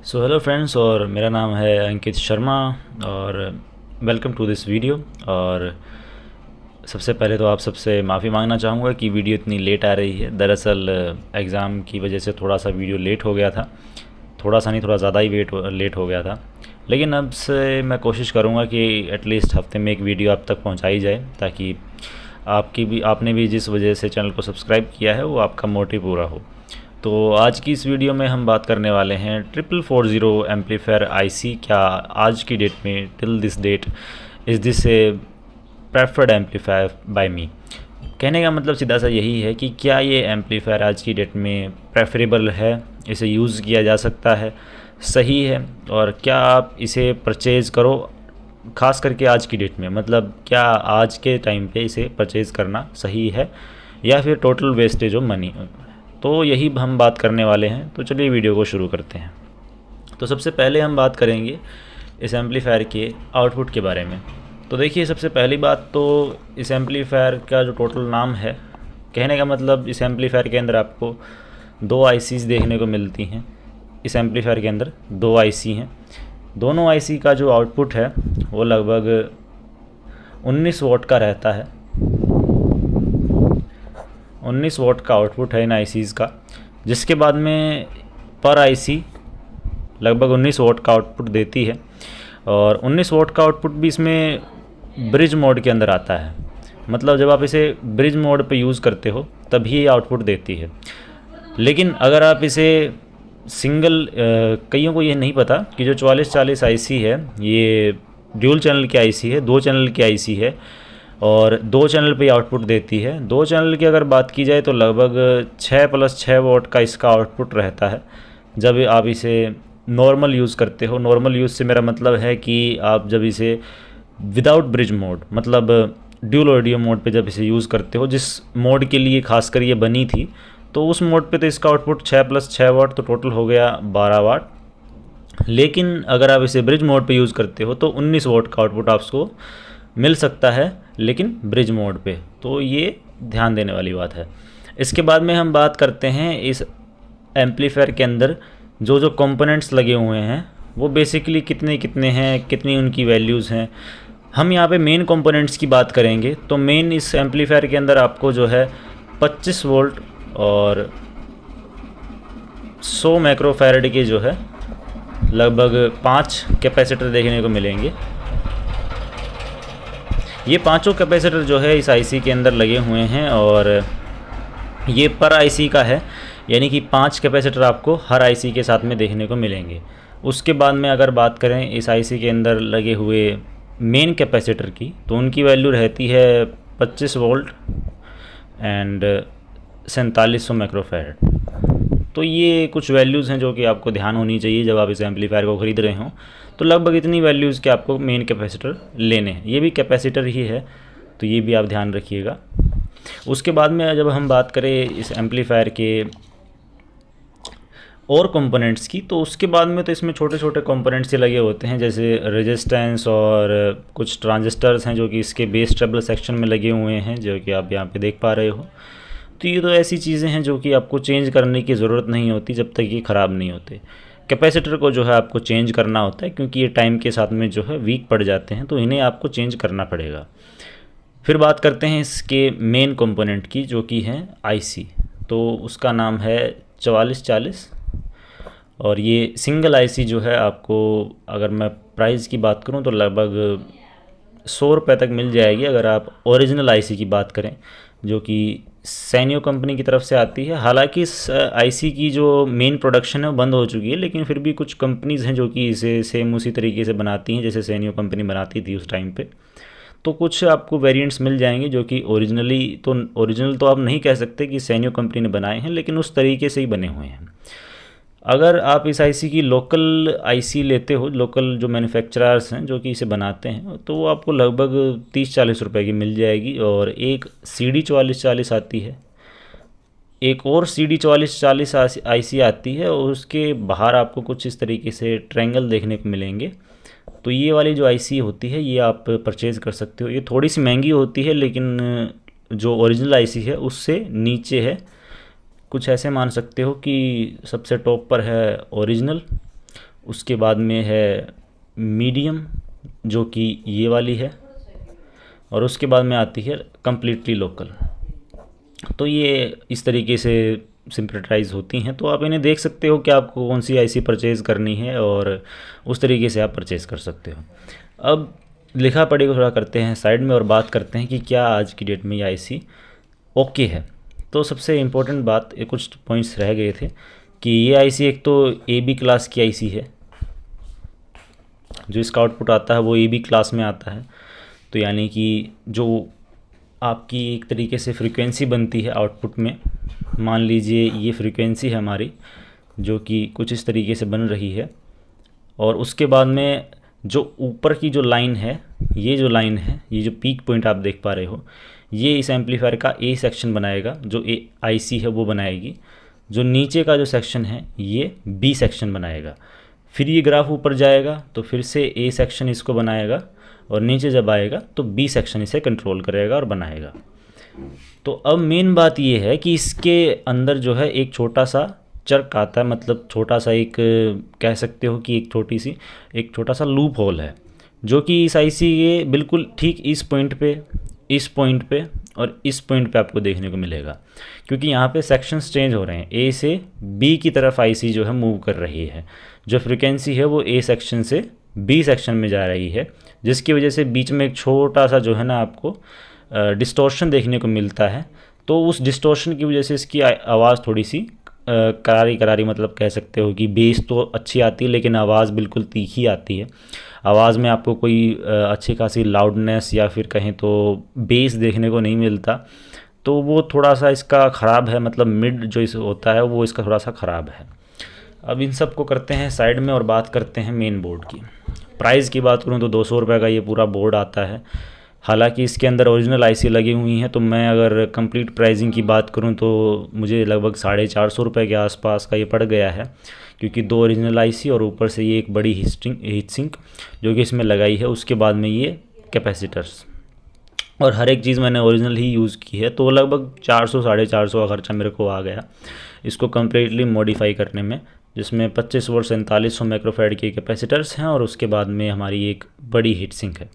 So hello friends, और मेरा नाम है अंकित शर्मा और वेलकम टू दिस वीडियो। और सबसे पहले तो आप सबसे माफ़ी मांगना चाहूँगा कि वीडियो इतनी लेट आ रही है। दरअसल एग्ज़ाम की वजह से थोड़ा सा वीडियो लेट हो गया था। थोड़ा सा नहीं, थोड़ा ज़्यादा ही लेट हो गया था। लेकिन अब से मैं कोशिश करूँगा कि एटलीस्ट हफ्ते में एक वीडियो आप तक पहुँचाई जाए, ताकि आपने भी जिस वजह से चैनल को सब्सक्राइब किया है वो आपका मोटिव पूरा हो। तो आज की इस वीडियो में हम बात करने वाले हैं 4440 एम्पलीफायर आईसी। क्या आज की डेट में till this date is this a preferred amplifier by me. कहने का मतलब सीधा सा यही है कि क्या ये एम्पलीफायर आज की डेट में प्रेफरेबल है, इसे यूज़ किया जा सकता है, सही है, और क्या आप इसे परचेज़ करो। ख़ास करके आज की डेट में, मतलब क्या आज के टाइम पे इसे परचेज़ करना सही है या फिर टोटल वेस्टेज ऑफ मनी। तो यही हम बात करने वाले हैं। तो चलिए वीडियो को शुरू करते हैं। तो सबसे पहले हम बात करेंगे इस एम्पलीफायर के आउटपुट के बारे में। तो देखिए, सबसे पहली बात तो इस एम्पलीफायर का जो टोटल नाम है, कहने का मतलब इस एम्पलीफायर के अंदर आपको दो आईसीज़ देखने को मिलती हैं। इस एम्पलीफायर के अंदर दो आईसी हैं। दोनों आईसी का जो आउटपुट है वो लगभग 19 वॉट का रहता है। 19 वॉट का आउटपुट है इन आईसीज़ का, जिसके बाद में पर आईसी लगभग 19 वॉट का आउटपुट देती है। और 19 वॉट का आउटपुट भी इसमें ब्रिज मोड के अंदर आता है। मतलब जब आप इसे ब्रिज मोड पे यूज़ करते हो तभी ये आउटपुट देती है। लेकिन अगर आप इसे सिंगल कईयों को ये नहीं पता कि जो 4440 आईसी है ये ड्यूल चैनल की आईसी है, दो चैनल की आईसी है, और दो चैनल पे आउटपुट देती है। दो चैनल की अगर बात की जाए तो लगभग 6+6 वॉट का इसका आउटपुट रहता है जब आप इसे नॉर्मल यूज़ करते हो। नॉर्मल यूज़ से मेरा मतलब है कि आप जब इसे विदाउट ब्रिज मोड, मतलब ड्यूल ऑडियो मोड पे जब इसे यूज़ करते हो, जिस मोड के लिए खासकर ये बनी थी, तो उस मोड पे तो इसका आउटपुट 6+6 वाट, तो टोटल हो गया 12 वाट। लेकिन अगर आप इसे ब्रिज मोड पे यूज़ करते हो तो 19 वॉट का आउटपुट आपको मिल सकता है, लेकिन ब्रिज मोड पे। तो ये ध्यान देने वाली बात है। इसके बाद में हम बात करते हैं इस एम्पलीफायर के अंदर जो जो कंपोनेंट्स लगे हुए हैं वो बेसिकली कितने कितने हैं, कितनी उनकी वैल्यूज़ हैं। हम यहाँ पे मेन कंपोनेंट्स की बात करेंगे। तो मेन इस एम्पलीफायर के अंदर आपको जो है 25 वोल्ट और 100 माइक्रोफैरड के जो है लगभग 5 कैपेसिटर देखने को मिलेंगे। ये पांचों कैपेसिटर जो है इस आईसी के अंदर लगे हुए हैं, और ये पर आईसी का है, यानी कि 5 कैपेसिटर आपको हर आईसी के साथ में देखने को मिलेंगे। उसके बाद में अगर बात करें इस आईसी के अंदर लगे हुए मेन कैपेसिटर की, तो उनकी वैल्यू रहती है 25 वोल्ट एंड 4700 माइक्रोफैरड। तो ये कुछ वैल्यूज़ हैं जो कि आपको ध्यान होनी चाहिए जब आप इस एम्पलीफायर को ख़रीद रहे हों। तो लगभग इतनी वैल्यूज़ के आपको मेन कैपेसिटर लेने हैं। ये भी कैपेसिटर ही है, तो ये भी आप ध्यान रखिएगा। उसके बाद में जब हम बात करें इस एम्पलीफायर के और कंपोनेंट्स की, तो उसके बाद में तो इसमें छोटे छोटे कंपोनेंट्स ही लगे होते हैं, जैसे रेजिस्टेंस और कुछ ट्रांजिस्टर्स हैं जो कि इसके बेस ट्रेबल सेक्शन में लगे हुए हैं, जो कि आप यहाँ पे देख पा रहे हो। तो ये तो ऐसी चीज़ें हैं जो कि आपको चेंज करने की ज़रूरत नहीं होती जब तक ये ख़राब नहीं होते। कैपेसिटर को जो है आपको चेंज करना होता है, क्योंकि ये टाइम के साथ में जो है वीक पड़ जाते हैं, तो इन्हें आपको चेंज करना पड़ेगा। फिर बात करते हैं इसके मेन कंपोनेंट की, जो कि है आईसी। तो उसका नाम है 4440, और ये सिंगल आईसी जो है आपको, अगर मैं प्राइस की बात करूं तो लगभग 100 रुपये तक मिल जाएगी। अगर आप ओरिजिनल आईसी की बात करें, जो कि सैनियो कंपनी की तरफ से आती है। हालांकि इस आईसी की जो मेन प्रोडक्शन है वो बंद हो चुकी है, लेकिन फिर भी कुछ कंपनीज़ हैं जो कि इसे सेम उसी तरीके से बनाती हैं जैसे सैनियो कंपनी बनाती थी उस टाइम पे। तो कुछ आपको वेरिएंट्स मिल जाएंगे जो कि ओरिजिनल तो आप नहीं कह सकते कि सैनियो कंपनी ने बनाए हैं, लेकिन उस तरीके से ही बने हुए हैं। अगर आप इस आईसी की लोकल आईसी लेते हो, लोकल जो मैन्युफैक्चरर्स हैं जो कि इसे बनाते हैं, तो वो आपको लगभग 30-40 रुपए की मिल जाएगी। और एक CD 4440 आती है, एक और CD 4440 आईसी आती है, और उसके बाहर आपको कुछ इस तरीके से ट्रायंगल देखने को मिलेंगे। तो ये वाली जो आईसी होती है ये आप परचेज़ कर सकते हो। ये थोड़ी सी महंगी होती है, लेकिन जो ओरिजिनल आईसी है उससे नीचे है। कुछ ऐसे मान सकते हो कि सबसे टॉप पर है ओरिजिनल, उसके बाद में है मीडियम जो कि ये वाली है, और उसके बाद में आती है कम्प्लीटली लोकल। तो ये इस तरीके से सिंपलेटाइज होती हैं। तो आप इन्हें देख सकते हो कि आपको कौन सी आईसी परचेज़ करनी है और उस तरीके से आप परचेज़ कर सकते हो। अब लिखा पढ़ी को थोड़ा करते हैं साइड में और बात करते हैं कि क्या आज की डेट में ये आईसी ओके है। तो सबसे इम्पोर्टेंट बात, ये कुछ पॉइंट्स रह गए थे कि ये आईसी एक तो AB क्लास की आईसी है, जो इसका आउटपुट आता है वो AB क्लास में आता है। तो यानी कि जो आपकी एक तरीके से फ्रीक्वेंसी बनती है आउटपुट में, मान लीजिए ये फ्रीक्वेंसी है हमारी जो कि कुछ इस तरीके से बन रही है, और उसके बाद में जो ऊपर की जो लाइन है, ये जो लाइन है, ये जो पीक पॉइंट आप देख पा रहे हो, ये इस एम्पलीफायर का A सेक्शन बनाएगा, जो आईसी है वो बनाएगी। जो नीचे का जो सेक्शन है ये B सेक्शन बनाएगा। फिर ये ग्राफ ऊपर जाएगा तो फिर से A सेक्शन इसको बनाएगा, और नीचे जब आएगा तो B सेक्शन इसे कंट्रोल करेगा और बनाएगा। तो अब मेन बात ये है कि इसके अंदर जो है एक छोटा सा चर्क आता है, मतलब छोटा सा एक कह सकते हो कि एक छोटा सा लूप होल है, जो कि इस आईसी के बिल्कुल ठीक इस पॉइंट पे और इस पॉइंट पे आपको देखने को मिलेगा, क्योंकि यहाँ पे सेक्शंस चेंज हो रहे हैं। A से B की तरफ आईसी जो है मूव कर रही है, जो फ्रिक्वेंसी है वो A सेक्शन से B सेक्शन में जा रही है, जिसकी वजह से बीच में एक छोटा सा जो है ना आपको डिस्टॉर्शन देखने को मिलता है। तो उस डिस्टॉर्शन की वजह से इसकी आवाज़ थोड़ी सी करारी, मतलब कह सकते हो कि बेस तो अच्छी आती है लेकिन आवाज़ बिल्कुल तीखी आती है। आवाज़ में आपको कोई अच्छी खासी लाउडनेस या फिर कहें तो बेस देखने को नहीं मिलता। तो वो थोड़ा सा इसका ख़राब है, मतलब मिड जो इस होता है वो इसका थोड़ा सा ख़राब है। अब इन सब को करते हैं साइड में और बात करते हैं मेन बोर्ड की। प्राइस की बात करूँ तो 200 रुपये का ये पूरा बोर्ड आता है। हालांकि इसके अंदर ओरिजिनल आईसी लगी हुई हैं, तो मैं अगर कंप्लीट प्राइसिंग की बात करूं तो मुझे लगभग 450 रुपये के आसपास का ये पड़ गया है, क्योंकि 2 ओरिजिनल आईसी और ऊपर से ये एक बड़ी हीट सिंक जो कि इसमें लगाई है, उसके बाद में ये कैपेसिटर्स और हर एक चीज़ मैंने ओरिजिनल ही यूज़ की है। तो लगभग 400-450 का खर्चा मेरे को आ गया इसको कम्प्लीटली मॉडिफाई करने में, जिसमें 25 वोल्ट 4700 माइक्रोफैराड के कैपेसिटर्स हैं और उसके बाद में हमारी एक बड़ी हीट सिंक है।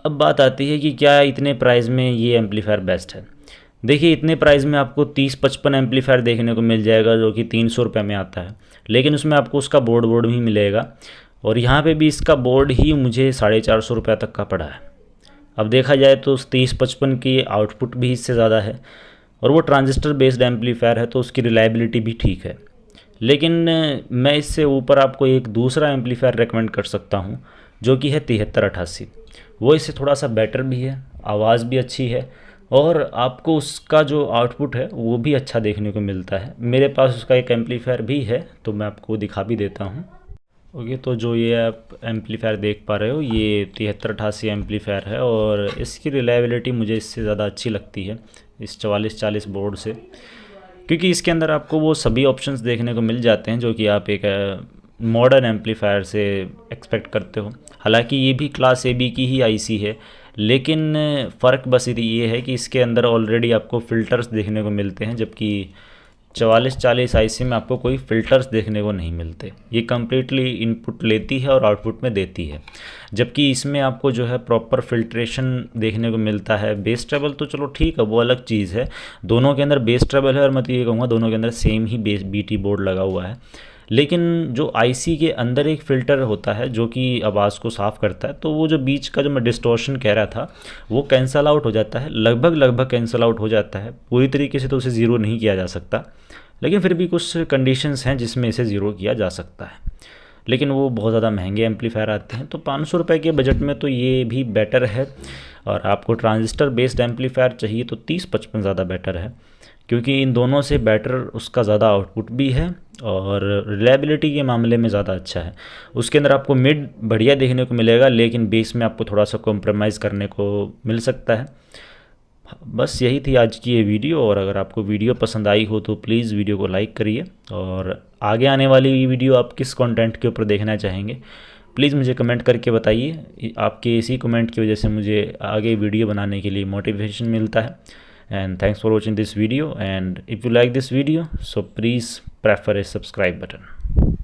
अब बात आती है कि क्या इतने प्राइस में ये एम्पलीफायर बेस्ट है। देखिए, इतने प्राइस में आपको 30-55 एम्पलीफायर देखने को मिल जाएगा जो कि 300 रुपये में आता है, लेकिन उसमें आपको उसका बोर्ड भी मिलेगा, और यहाँ पे भी इसका बोर्ड ही मुझे 450 रुपये तक का पड़ा है। अब देखा जाए तो 30-55 की आउटपुट भी इससे ज़्यादा है, और वो ट्रांजिस्टर बेस्ड एम्पलीफायर है तो उसकी रिलायबिलिटी भी ठीक है। लेकिन मैं इससे ऊपर आपको एक दूसरा एम्पलीफायर रेकमेंड कर सकता हूँ जो कि है 7388। वो इससे थोड़ा सा बेटर भी है, आवाज़ भी अच्छी है, और आपको उसका जो आउटपुट है वो भी अच्छा देखने को मिलता है। मेरे पास उसका एक एम्पलीफायर भी है, तो मैं आपको दिखा भी देता हूँ। ओके, तो जो ये आप एम्पलीफायर देख पा रहे हो ये 7388 एम्पलीफायर है, और इसकी रिलायबिलिटी मुझे इससे ज़्यादा अच्छी लगती है इस 4440 बोर्ड से, क्योंकि इसके अंदर आपको वो सभी ऑप्शंस देखने को मिल जाते हैं जो कि आप एक मॉडर्न एम्पलीफायर से एक्सपेक्ट करते हो। हालांकि ये भी क्लास AB की ही आईसी है, लेकिन फ़र्क बस ये है कि इसके अंदर ऑलरेडी आपको फ़िल्टर्स देखने को मिलते हैं, जबकि 4440 आईसी में आपको कोई फ़िल्टर्स देखने को नहीं मिलते। ये कम्प्लीटली इनपुट लेती है और आउटपुट में देती है, जबकि इसमें आपको जो है प्रॉपर फिल्ट्रेशन देखने को मिलता है। बेस ट्रेबल तो चलो ठीक है, वो अलग चीज़ है, दोनों के अंदर बेस ट्रेबल है, और मैं तो ये कहूँगा दोनों के अंदर सेम ही बेस BT बोर्ड लगा हुआ है। लेकिन जो आईसी के अंदर एक फ़िल्टर होता है जो कि आवाज़ को साफ़ करता है, तो वो जो बीच का जो मैं डिस्टॉर्शन कह रहा था वो कैंसल आउट हो जाता है, लगभग कैंसल आउट हो जाता है। पूरी तरीके से तो उसे ज़ीरो नहीं किया जा सकता, लेकिन फिर भी कुछ कंडीशंस हैं जिसमें इसे ज़ीरो किया जा सकता है। लेकिन वो बहुत ज़्यादा महंगे एम्पलीफायर आते हैं, तो 500 रुपये के बजट में तो ये भी बेटर है। और आपको ट्रांजिस्टर बेस्ड एम्पलीफायर चाहिए तो 30-55 ज़्यादा बेटर है, क्योंकि इन दोनों से बेटर उसका ज़्यादा आउटपुट भी है और रिलायबिलिटी के मामले में ज़्यादा अच्छा है। उसके अंदर आपको मिड बढ़िया देखने को मिलेगा, लेकिन बेस में आपको थोड़ा सा कॉम्प्रोमाइज़ करने को मिल सकता है। बस यही थी आज की ये वीडियो, और अगर आपको वीडियो पसंद आई हो तो प्लीज़ वीडियो को लाइक करिए, और आगे आने वाली वीडियो आप किस कंटेंट के ऊपर देखना चाहेंगे प्लीज़ मुझे कमेंट करके बताइए। आपके इसी कमेंट की वजह से मुझे आगे वीडियो बनाने के लिए मोटिवेशन मिलता है। And thanks for watching this video, and if you like this video so please prefer a subscribe button.